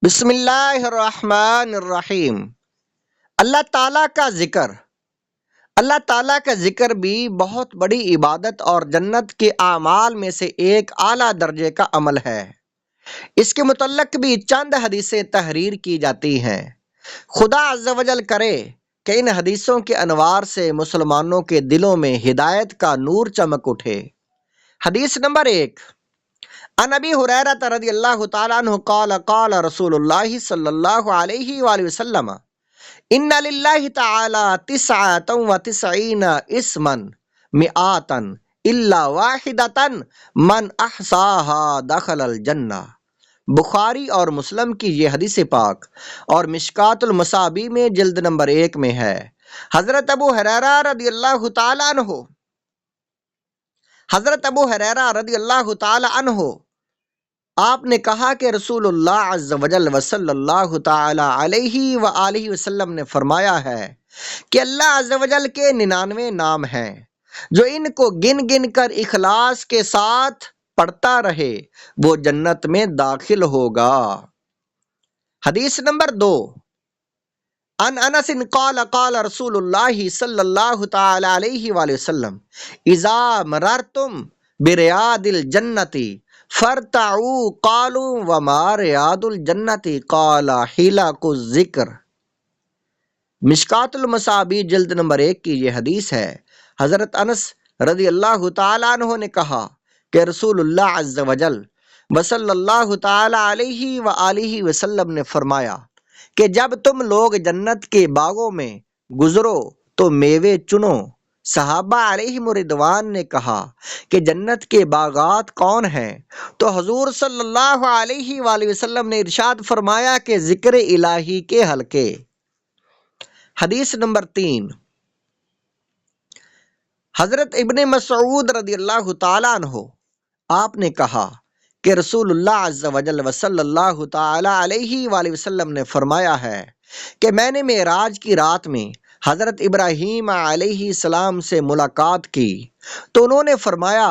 بسم اللہ الرحمن الرحیم۔ اللہ تعالیٰ کا ذکر۔ اللہ تعالیٰ کا ذکر بھی بہت بڑی عبادت اور جنت کے اعمال میں سے ایک اعلیٰ درجے کا عمل ہے۔ اس کے متعلق بھی چند حدیثیں تحریر کی جاتی ہیں۔ خدا عز و جل کرے کہ ان حدیثوں کے انوار سے مسلمانوں کے دلوں میں ہدایت کا نور چمک اٹھے۔ حدیث نمبر 1، عن ابی ہریرہ رضی اللہ تعالیٰ عنہ قال قال رسول اللہ صلی اللہ علیہ وآلہ وسلم ان للہ تعالی تسعۃ و تسعین اسما مئات الا واحدۃ من احصاها دخل الجنہ۔ بخاری اور مسلم کی یہ حدیث پاک اور مشکات المصابیح میں جلد نمبر 1 میں ہے۔ حضرت ابو ہریرہ رضی اللہ تعالیٰ عنہ آپ نے کہا کہ رسول اللہ عز و جل وصلی اللہ تعالی علیہ وآلہ وسلم نے فرمایا ہے کہ اللہ عز و جل کے 99 نام ہیں، جو ان کو گن گن کر اخلاص کے ساتھ پڑھتا رہے وہ جنت میں داخل ہوگا۔ حدیث نمبر 2، عن انس قال قال رسول اللہ صلی اللہ تعالی علیہ وآلہ وسلم اذا مررتم بریاض الجنۃ فرتعوا قالوا وما ریاض الجنۃ قال حلق الذکر۔ مشکات المصابیح جلد نمبر 1 کی یہ حدیث ہے۔ حضرت انس رضی اللہ تعالیٰ عنہ نے کہا کہ رسول اللہ عز و جل وصلی اللہ تعالی علیہ وآلہ وسلم نے فرمایا کہ جب تم لوگ جنت کے باغوں میں گزرو تو میوے چنو۔ صحابہ علیہم رضوان نے کہا کہ جنت کے باغات کون ہیں؟ تو حضور صلی اللہ علیہ وآلہ وسلم نے ارشاد فرمایا کہ ذکر الہی کے حلقے۔ حدیث نمبر 3، حضرت ابن مسعود رضی اللہ تعالیٰ عنہ آپ نے کہا کہ رسول اللہ عز و جل وصلی اللہ تعالی علیہ وآلہ وسلم نے فرمایا ہے کہ میں نے معراج کی رات میں حضرت ابراہیم علیہ السلام سے ملاقات کی تو انہوں نے فرمایا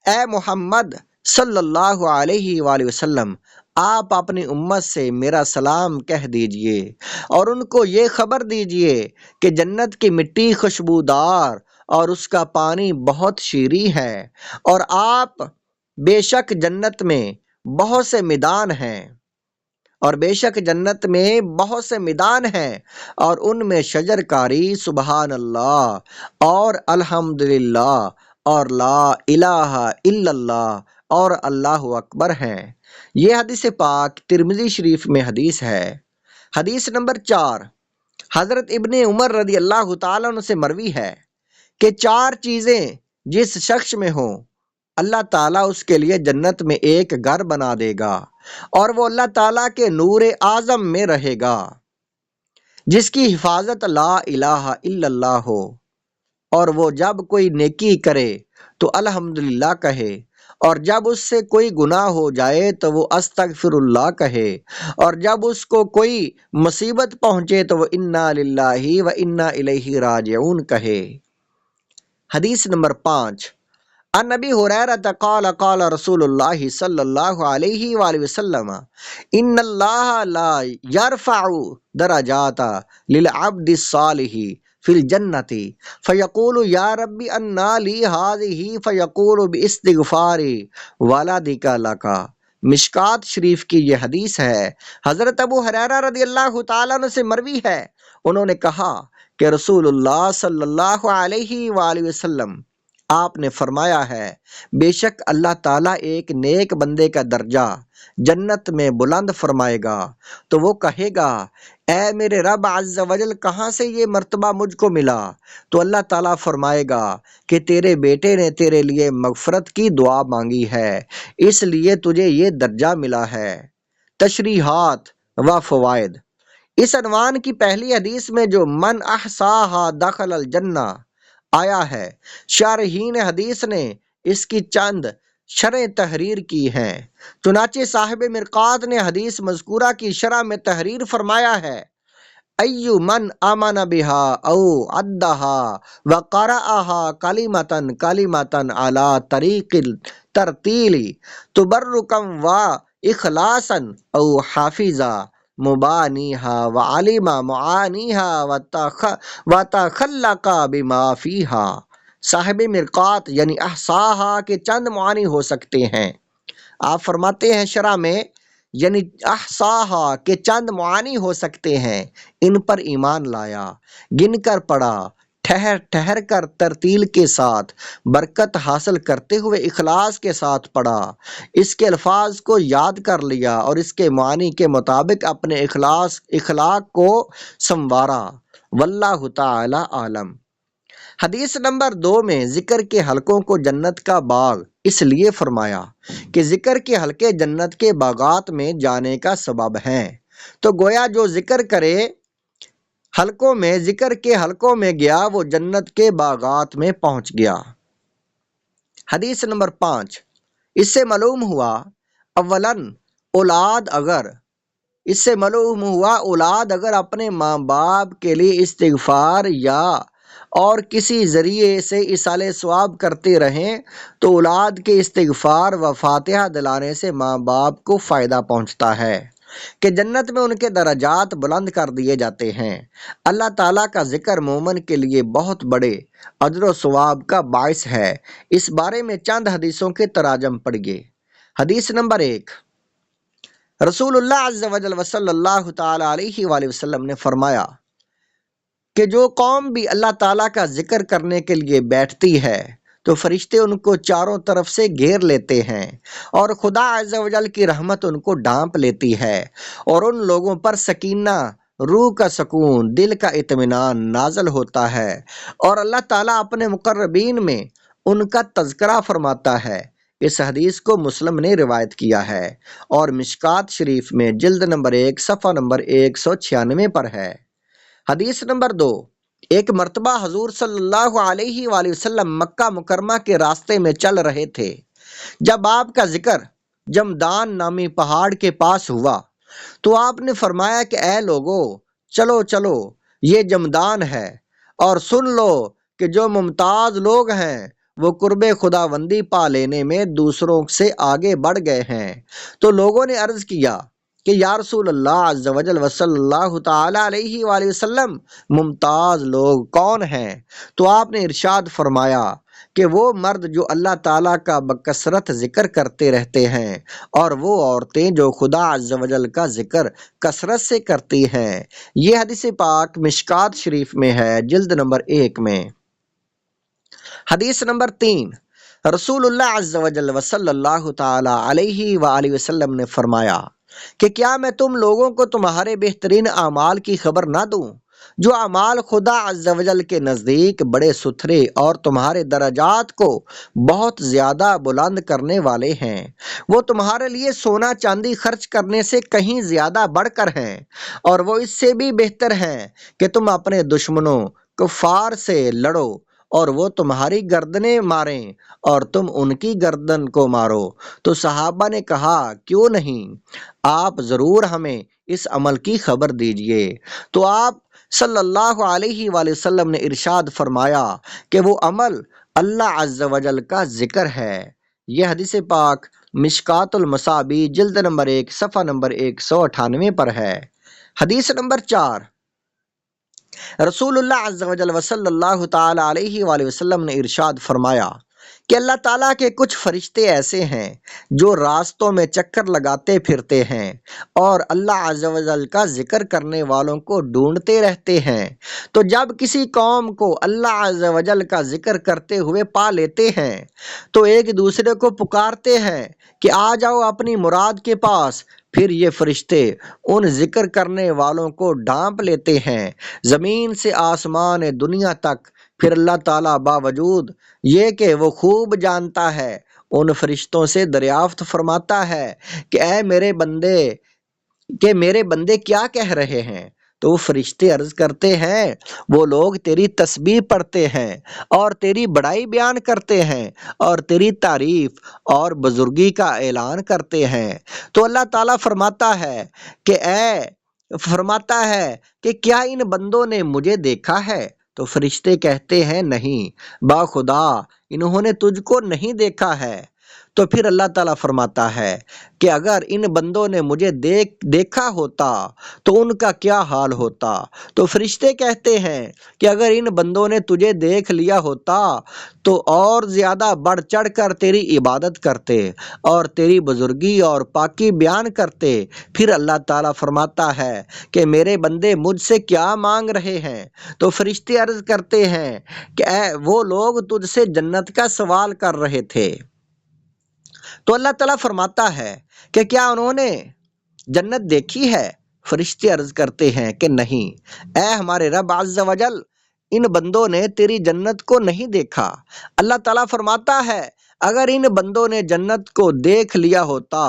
اے محمد صلی اللہ علیہ وآلہ وسلم، آپ اپنی امت سے میرا سلام کہہ دیجئے اور ان کو یہ خبر دیجئے کہ جنت کی مٹی خوشبودار اور اس کا پانی بہت شیریں ہے، اور آپ بے شک جنت میں بہت سے میدان ہیں اور ان میں شجر کاری سبحان اللہ اور الحمدللہ اور لا الہ الا اللہ اور اللہ اکبر ہیں۔ یہ حدیث پاک ترمذی شریف میں حدیث ہے۔ حدیث نمبر 4، حضرت ابن عمر رضی اللہ تعالیٰ عنہ سے مروی ہے کہ 4 چیزیں جس شخص میں ہوں اللہ تعالیٰ اس کے لیے جنت میں ایک گھر بنا دے گا اور وہ اللہ تعالیٰ کے نور اعظم میں رہے گا، جس کی حفاظت لا الہ الا اللہ ہو، اور وہ جب کوئی نیکی کرے تو الحمدللہ کہے، اور جب اس سے کوئی گناہ ہو جائے تو وہ استغفر اللہ کہے، اور جب اس کو کوئی مصیبت پہنچے تو وہ انا للہ و انا الیہ راجعون کہے۔ حدیث نمبر 5، عن ابی ہریرہ قال قال رسول اللہ صلی اللہ علیہ وآلہ وسلم ان اللہ لا یرفع درجات للعبد الصالح فی الجنۃ فیقول یا رب انا لی ہذہ فیقول باستغفار ولدک لک۔ مشکات شریف کی یہ حدیث ہے۔ حضرت ابو ہریرہ رضی اللہ تعالیٰ عنہ سے مروی ہے، انہوں نے کہا کہ رسول اللہ صلی اللہ علیہ وآلہ وسلم آپ نے فرمایا ہے بے شک اللہ تعالیٰ ایک نیک بندے کا درجہ جنت میں بلند فرمائے گا، تو وہ کہے گا اے میرے رب عز و جل کہاں سے یہ مرتبہ مجھ کو ملا؟ تو اللہ تعالیٰ فرمائے گا کہ تیرے بیٹے نے تیرے لیے مغفرت کی دعا مانگی ہے، اس لیے تجھے یہ درجہ ملا ہے۔ تشریحات و فوائد۔ اس عنوان کی پہلی حدیث میں جو من احصاها دخل الجنہ آیا ہے، شارحین حدیث نے اس کی چند شرح تحریر کی ہیں۔ چنانچہ صاحب مرقات نے حدیث مذکورہ کی شرح میں تحریر فرمایا ہے ایو من آمن بها او عدها وقرأها کلمۃ کلمۃ علی طریق الترتیل تبرکا و اخلاصا او حافظا مبانیہا وعلم معانیہا وتخلق بما فیہا۔ صاحب مرقات یعنی احصاہا کے چند معانی ہو سکتے ہیں۔ آپ فرماتے ہیں شرح میں یعنی احصاہا کے چند معانی ہو سکتے ہیں، ان پر ایمان لایا، گن کر پڑھا، ٹھہر ٹھہر کر ترتیل کے ساتھ، برکت حاصل کرتے ہوئے اخلاص کے ساتھ پڑھا، اس کے الفاظ کو یاد کر لیا اور اس کے معانی کے مطابق اپنے اخلاق کو سنوارا۔ واللہ تعالی عالم۔ حدیث نمبر 2 میں ذکر کے حلقوں کو جنت کا باغ اس لیے فرمایا کہ ذکر کے حلقے جنت کے باغات میں جانے کا سبب ہیں، تو گویا جو ذکر کرے حلقوں میں، ذکر کے حلقوں میں گیا، وہ جنت کے باغات میں پہنچ گیا۔ حدیث نمبر 5، اس سے معلوم ہوا اولاد اگر اپنے ماں باپ کے لیے استغفار یا اور کسی ذریعے سے ایصال ثواب کرتے رہیں تو اولاد کے استغفار و فاتحہ دلانے سے ماں باپ کو فائدہ پہنچتا ہے کہ جنت میں ان کے درجات بلند کر دیے جاتے ہیں۔ اللہ تعالیٰ کا ذکر مومن کے لیے بہت بڑے اجر و ثواب کا باعث ہے۔ اس بارے میں چند حدیثوں کے تراجم پڑھیے۔ حدیث نمبر 1، رسول اللہ عز و جل صلی اللہ تعالی علیہ وآلہ وسلم نے فرمایا کہ جو قوم بھی اللہ تعالیٰ کا ذکر کرنے کے لیے بیٹھتی ہے تو فرشتے ان کو چاروں طرف سے گھیر لیتے ہیں اور خدا عز و جل کی رحمت ان کو ڈھانپ لیتی ہے اور ان لوگوں پر سکینہ، روح کا سکون، دل کا اطمینان نازل ہوتا ہے، اور اللہ تعالیٰ اپنے مقربین میں ان کا تذکرہ فرماتا ہے۔ اس حدیث کو مسلم نے روایت کیا ہے اور مشکات شریف میں جلد نمبر 1 صفحہ نمبر 196 پر ہے۔ حدیث نمبر 2، ایک مرتبہ حضور صلی اللہ علیہ وآلہ وسلم مکہ مکرمہ کے راستے میں چل رہے تھے، جب آپ کا ذکر جمدان نامی پہاڑ کے پاس ہوا تو آپ نے فرمایا کہ اے لوگو، چلو چلو، یہ جمدان ہے، اور سن لو کہ جو ممتاز لوگ ہیں وہ قرب خداوندی پا لینے میں دوسروں سے آگے بڑھ گئے ہیں۔ تو لوگوں نے عرض کیا کہ یا رسول اللہ عز و جل صلی اللہ تعالی علیہ وآلہ وسلم، ممتاز لوگ کون ہیں؟ تو آپ نے ارشاد فرمایا کہ وہ مرد جو اللہ تعالیٰ کا بکثرت ذکر کرتے رہتے ہیں، اور وہ عورتیں جو خدا عز و جل کا ذکر کثرت سے کرتی ہیں۔ یہ حدیث پاک مشکات شریف میں ہے، جلد نمبر 1 میں۔ حدیث نمبر 3، رسول اللہ عز و جل صلی اللہ تعالی علیہ وآلہ وسلم نے فرمایا کہ کیا میں تم لوگوں کو تمہارے بہترین اعمال کی خبر نہ دوں، جو اعمال خدا عز و جل کے نزدیک بڑے ستھرے اور تمہارے درجات کو بہت زیادہ بلند کرنے والے ہیں؟ وہ تمہارے لیے سونا چاندی خرچ کرنے سے کہیں زیادہ بڑھ کر ہیں، اور وہ اس سے بھی بہتر ہیں کہ تم اپنے دشمنوں کفار سے لڑو اور وہ تمہاری گردنیں ماریں اور تم ان کی گردن کو مارو۔ تو صحابہ نے کہا کیوں نہیں، آپ ضرور ہمیں اس عمل کی خبر دیجئے۔ تو آپ صلی اللہ علیہ وآلہ وسلم نے ارشاد فرمایا کہ وہ عمل اللہ عز و جل کا ذکر ہے۔ یہ حدیث پاک مشکات المصابیح جلد نمبر 1 صفحہ نمبر 198 پر ہے۔ حدیث نمبر 4، رسول اللہ عز و جل صلی اللہ تعالی علیہ وآلہ وسلم نے ارشاد فرمایا کہ اللہ تعالیٰ کے کچھ فرشتے ایسے ہیں جو راستوں میں چکر لگاتے پھرتے ہیں اور اللہ عز و جل کا ذکر کرنے والوں کو ڈھونڈتے رہتے ہیں، تو جب کسی قوم کو اللہ عز و جل کا ذکر کرتے ہوئے پا لیتے ہیں تو ایک دوسرے کو پکارتے ہیں کہ آ جاؤ اپنی مراد کے پاس۔ پھر یہ فرشتے ان ذکر کرنے والوں کو ڈھانپ لیتے ہیں زمین سے آسمان دنیا تک۔ پھر اللہ تعالیٰ باوجود یہ کہ وہ خوب جانتا ہے ان فرشتوں سے دریافت فرماتا ہے کہ اے میرے بندے کیا کہہ رہے ہیں؟ تو وہ فرشتے عرض کرتے ہیں وہ لوگ تیری تسبیح پڑھتے ہیں اور تیری بڑائی بیان کرتے ہیں اور تیری تعریف اور بزرگی کا اعلان کرتے ہیں۔ تو اللہ تعالیٰ فرماتا ہے کہ کیا ان بندوں نے مجھے دیکھا ہے؟ تو فرشتے کہتے ہیں نہیں، با خدا انہوں نے تجھ کو نہیں دیکھا ہے۔ تو پھر اللہ تعالیٰ فرماتا ہے کہ اگر ان بندوں نے مجھے دیکھا ہوتا تو ان کا کیا حال ہوتا۔ تو فرشتے کہتے ہیں کہ اگر ان بندوں نے تجھے دیکھ لیا ہوتا تو اور زیادہ بڑھ چڑھ کر تیری عبادت کرتے اور تیری بزرگی اور پاکی بیان کرتے۔ پھر اللہ تعالیٰ فرماتا ہے کہ میرے بندے مجھ سے کیا مانگ رہے ہیں؟ تو فرشتے عرض کرتے ہیں کہ اے وہ لوگ تجھ سے جنت کا سوال کر رہے تھے۔ تو اللہ تعالیٰ فرماتا ہے کہ کیا انہوں نے جنت دیکھی ہے؟ فرشتے عرض کرتے ہیں کہ نہیں، اے ہمارے رب عز و جل، ان بندوں نے تیری جنت کو نہیں دیکھا۔ اللہ تعالیٰ فرماتا ہے اگر ان بندوں نے جنت کو دیکھ لیا ہوتا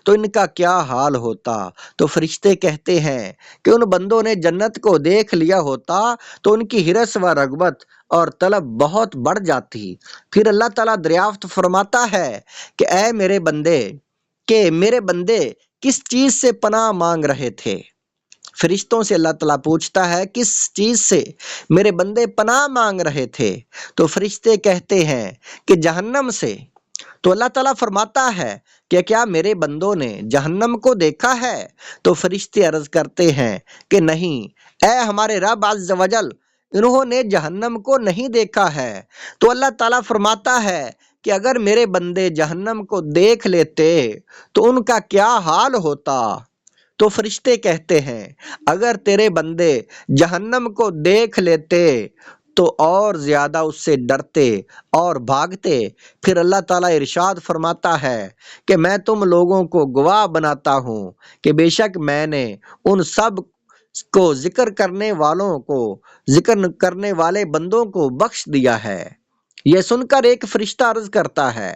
تو ان کا کیا حال ہوتا۔ تو فرشتے کہتے ہیں کہ ان بندوں نے جنت کو دیکھ لیا ہوتا تو ان کی ہرس و رغبت اور طلب بہت بڑھ جاتی۔ پھر اللہ تعالیٰ دریافت فرماتا ہے کہ اے میرے بندے کس چیز سے پناہ مانگ رہے تھے؟ فرشتوں سے اللہ تعالیٰ پوچھتا ہے کس چیز سے میرے بندے پناہ مانگ رہے تھے؟ تو فرشتے کہتے ہیں کہ جہنم سے۔ تو اللہ تعالیٰ فرماتا ہے کہ کیا میرے بندوں نے جہنم کو دیکھا ہے؟ تو فرشتے عرض کرتے ہیں کہ نہیں، اے ہمارے رب عز و جل، انہوں نے جہنم کو نہیں دیکھا ہے۔ تو اللہ تعالیٰ فرماتا ہے کہ اگر میرے بندے جہنم کو دیکھ لیتے تو ان کا کیا حال ہوتا۔ تو فرشتے کہتے ہیں اگر تیرے بندے جہنم کو دیکھ لیتے تو اور زیادہ اس سے ڈرتے اور بھاگتے۔ پھر اللہ تعالیٰ ارشاد فرماتا ہے کہ میں تم لوگوں کو گواہ بناتا ہوں کہ بے شک میں نے ان سب کو ذکر کرنے والے بندوں کو بخش دیا ہے۔ یہ سن کر ایک فرشتہ عرض کرتا ہے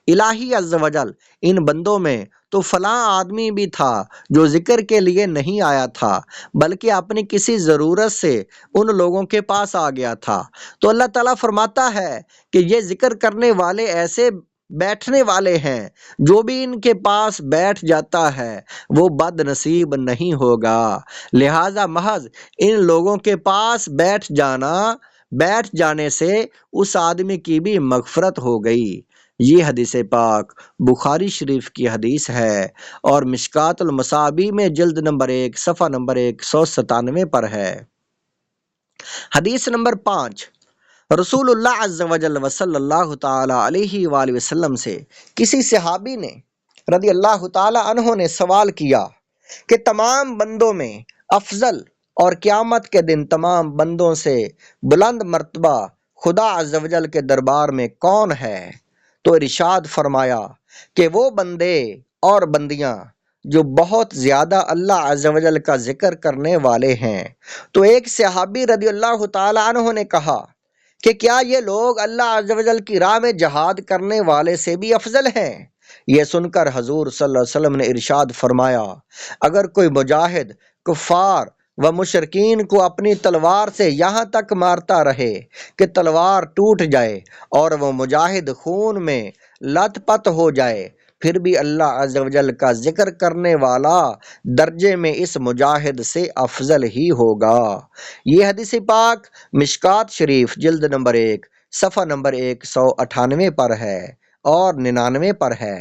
الہی عز و جل، ان بندوں میں تو فلاں آدمی بھی تھا جو ذکر کے لیے نہیں آیا تھا بلکہ اپنی کسی ضرورت سے ان لوگوں کے پاس آ گیا تھا۔ تو اللہ تعالیٰ فرماتا ہے کہ یہ ذکر کرنے والے ایسے بیٹھنے والے ہیں جو بھی ان کے پاس بیٹھ جاتا ہے وہ بد نصیب نہیں ہوگا، لہذا محض ان لوگوں کے پاس بیٹھ جانے سے اس آدمی کی بھی مغفرت ہو گئی۔ یہ حدیث پاک بخاری شریف کی حدیث ہے اور مشکات المصابیح میں جلد نمبر 1 صفحہ نمبر 197 پر ہے۔ حدیث نمبر 5، رسول اللہ عز و جل صلی اللہ تعالی علیہ وآلہ وسلم سے کسی صحابی نے رضی اللہ تعالی عنہ نے سوال کیا کہ تمام بندوں میں افضل اور قیامت کے دن تمام بندوں سے بلند مرتبہ خدا عز و جل کے دربار میں کون ہے؟ تو ارشاد فرمایا کہ وہ بندے اور بندیاں جو بہت زیادہ اللہ عز و جل کا ذکر کرنے والے ہیں۔ تو ایک صحابی رضی اللہ تعالی عنہ نے کہا کہ کیا یہ لوگ اللہ عز و جل کی راہ میں جہاد کرنے والے سے بھی افضل ہیں؟ یہ سن کر حضور صلی اللہ علیہ وسلم نے ارشاد فرمایا اگر کوئی مجاہد کفار و مشرکین کو اپنی تلوار سے یہاں تک مارتا رہے کہ تلوار ٹوٹ جائے اور وہ مجاہد خون میں لت پت ہو جائے، پھر بھی اللہ عز و جل کا ذکر کرنے والا درجے میں اس مجاہد سے افضل ہی ہوگا۔ یہ حدیث پاک مشکات شریف جلد نمبر 1 صفحہ نمبر 198 پر ہے اور 99 پر ہے۔